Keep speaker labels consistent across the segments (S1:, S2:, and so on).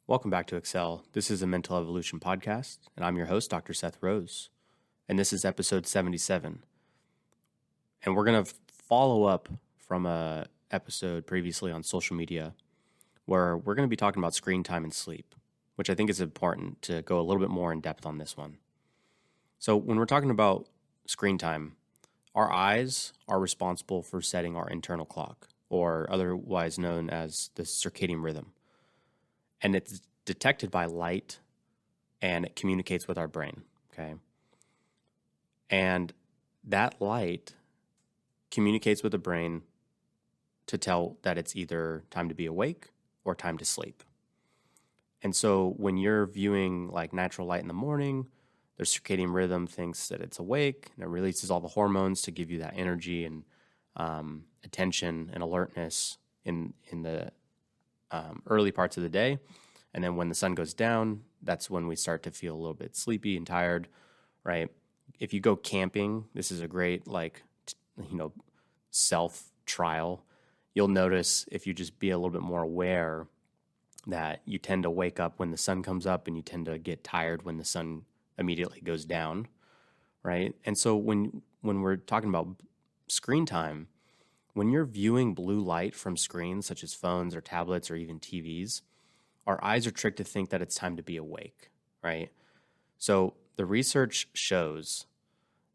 S1: Welcome back to Excel. This is a Mental Evolution podcast, and I'm your host, Dr. Seth Rose. And this is episode 77. And we're going to follow up from a episode previously on social media where we're going to be talking about screen time and sleep, which I think is important to go a little bit more in depth on this one. So when we're talking about screen time, our eyes are responsible for setting our internal clock, or otherwise known as the circadian rhythm. And it's detected by light, and it communicates with our brain, okay? And that light communicates with the brain to tell that it's either time to be awake or time to sleep. And so when you're viewing like natural light in the morning, the circadian rhythm thinks that it's awake, and it releases all the hormones to give you that energy and attention and alertness in the early parts of the day. And then when the sun goes down, that's when we start to feel a little bit sleepy and tired, right? If you go camping, this is a great self trial. You'll notice if you just be a little bit more aware that you tend to wake up when the sun comes up and you tend to get tired when the sun immediately goes down, right? And so when we're talking about screen time, when you're viewing blue light from screens such as phones or tablets or even TVs, our eyes are tricked to think that it's time to be awake, right? So the research shows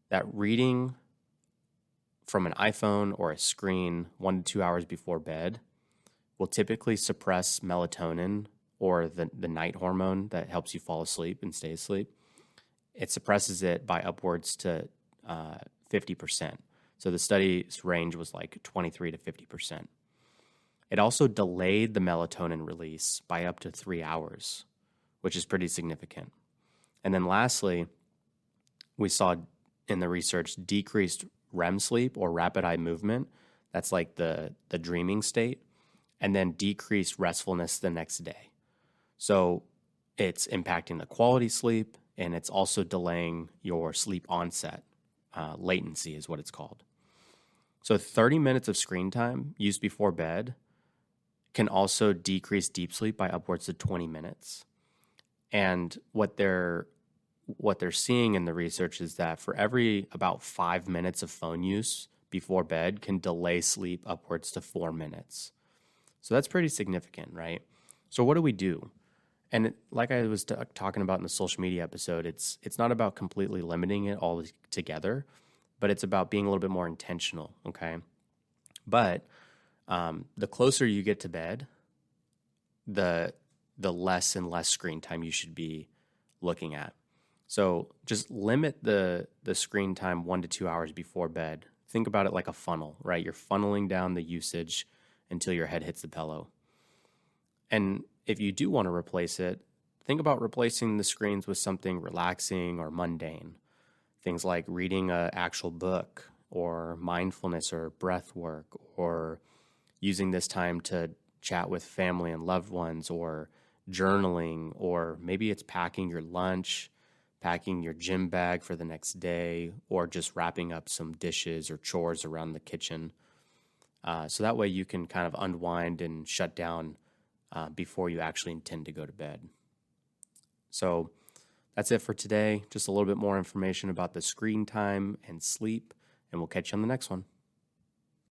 S1: that reading from an iPhone or a screen 1 to 2 hours before bed will typically suppress melatonin, or the night hormone that helps you fall asleep and stay asleep. It suppresses it by upwards to 50%. So the study's range was like 23 to 50%. It also delayed the melatonin release by up to 3 hours, which is pretty significant. And then lastly, we saw in the research decreased REM sleep, or rapid eye movement. That's like the dreaming state, and then decreased restfulness the next day. So it's impacting the quality sleep, and it's also delaying your sleep onset. Latency is what it's called. So 30 minutes of screen time used before bed can also decrease deep sleep by upwards to 20 minutes. And what they're seeing in the research is that for every about 5 minutes of phone use before bed can delay sleep upwards to 4 minutes. So that's pretty significant, right? So what do we do? And like I was talking about in the social media episode, it's not about completely limiting it all together, but it's about being a little bit more intentional, okay? But the closer you get to bed, the less and less screen time you should be looking at. So just limit the screen time 1 to 2 hours before bed. Think about it like a funnel, right? You're funneling down the usage until your head hits the pillow. And if you do want to replace it, think about replacing the screens with something relaxing or mundane. Things like reading an actual book, or mindfulness or breath work, or using this time to chat with family and loved ones, or journaling, or maybe it's packing your lunch, packing your gym bag for the next day, or just wrapping up some dishes or chores around the kitchen. So that way you can kind of unwind and shut down before you actually intend to go to bed. So that's it for today. Just a little bit more information about the screen time and sleep, and we'll catch you on the next one.